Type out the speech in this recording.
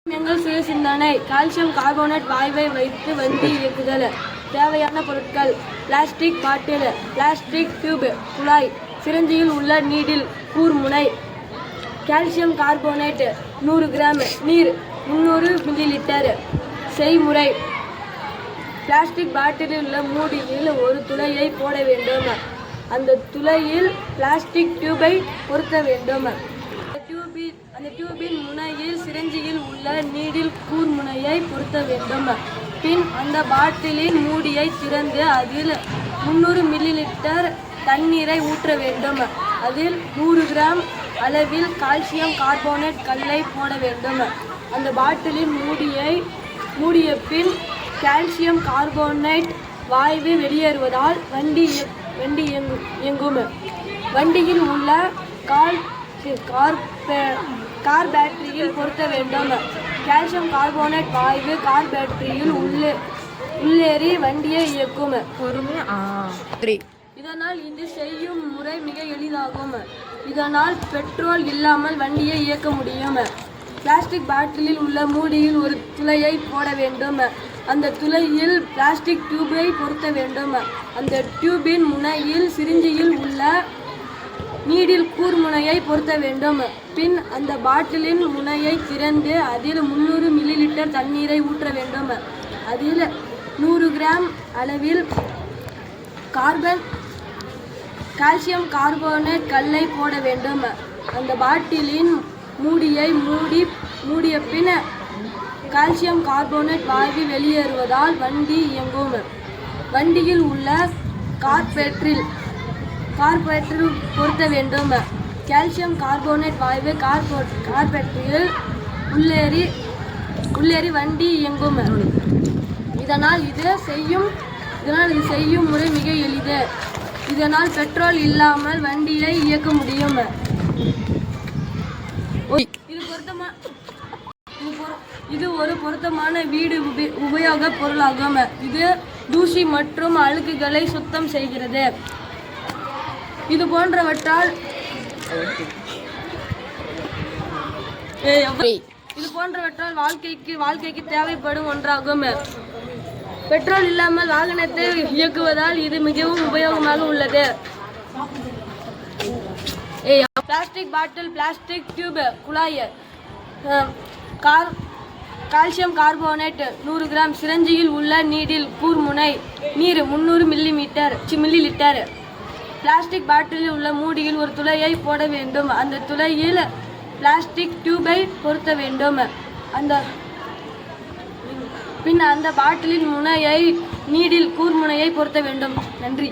எங்கள் சுய சிந்தனை கால்சியம் கார்போனேட் வாயுவை வைத்து வண்டி இயக்குதல். தேவையான பொருட்கள்: பிளாஸ்டிக் பாட்டில், பிளாஸ்டிக் டியூப், குழாய், சிரஞ்சியில் உள்ள நீடில், கூர்முனை. கால்சியம் கார்போனேட் 100 கிராம், நீர் 300 மில்லிலிட்டர். செய்முறை: பிளாஸ்டிக் பாட்டிலில் உள்ள மூடியில் ஒரு துளையை போட வேண்டும். அந்த துளையில் பிளாஸ்டிக் டியூபை பொருத்த வேண்டும். அந்த டியூபின் முனையில் சிரஞ்சியில் உள்ள நீடில் கூர்முனையை பொருத்த வேண்டும். பின் அந்த பாட்டிலின் மூடியை திறந்து அதில் 300 மில்லிலிட்டர் தண்ணீரை ஊற்ற வேண்டும். அதில் 100 கிராம் அளவில் கால்சியம் கார்போனேட் கல்லை போட வேண்டும். அந்த பாட்டிலின் மூடிய பின் கால்சியம் கார்போனேட் வாயு வெளியேறுவதால் வண்டி இயங்கும். வண்டியில் உள்ள கார் பேட்டரியில் பொருத்த வேண்டும். கால்சியம் கார்போனேட் வாயு கார் பேட்டரியில் உள்ளேறி வண்டியை இயக்கும். இதனால் இது செய்யும் முறை மிக எளிதாகும். இதனால் பெட்ரோல் இல்லாமல் வண்டியை இயக்க முடியும். பிளாஸ்டிக் பாட்டிலில் உள்ள மூடியில் ஒரு துளையை போட வேண்டும். அந்த துளையில் பிளாஸ்டிக் டியூபை பொருத்த வேண்டும். அந்த டியூபின் முனையில் சிரிஞ்சியில் உள்ள நீடில் கூர்முனையை பொருத்த வேண்டும். பின் அந்த பாட்டிலின் முனையை திறந்து அதில் 300 மில்லிலிட்டர் தண்ணீரை ஊற்ற வேண்டும். அதில் 100 கிராம் அளவில் கால்சியம் கார்போனேட் கல்லை போட வேண்டும். அந்த பாட்டிலின் மூடியை மூடிய பின் கால்சியம் கார்போனேட் வாயு வெளியேறுவதால் வண்டி இயங்கும். வண்டியில் உள்ள கார் பேட்டரியில் பொருத்த வேண்டும். கால்சியம் கார்போனேட் வாயு கார் பேட்டரியில் உள்ளேறி வண்டி இயங்கும். இதனால் இது செய்யும் முறை மிக எளிது. இதனால் பெட்ரோல் இல்லாமல் வண்டியை இயக்க முடியும். இது ஒரு பொருத்தமான வீடு உபயோக பொருளாகும். இது தூசி மற்றும் அழுக்குகளை சுத்தம் செய்கிறது. இது போன்றவற்றால் வாழ்க்கைக்கு தேவைப்படும் ஒன்றாகும். பெட்ரோல் இல்லாமல் வாகனத்தை இயக்குவதால் இது மிகவும் உபயோகமாக உள்ளது. பிளாஸ்டிக் பாட்டில், பிளாஸ்டிக் டியூப், குழாய், கால்சியம் கார்போனேட் 100 கிராம், சிரஞ்சியில் உள்ள நீடில் கூர்முனை, நீர் 300 மில்லிலிட்டர். பிளாஸ்டிக் பாட்டிலில் உள்ள மூடியில் ஒரு துளையை போட வேண்டும். அந்த துளையில் பிளாஸ்டிக் டியூபை பொருத்த வேண்டும். பின் அந்த பாட்டிலின் முனையை நீடில் கூர்முனையை பொருத்த வேண்டும். நன்றி.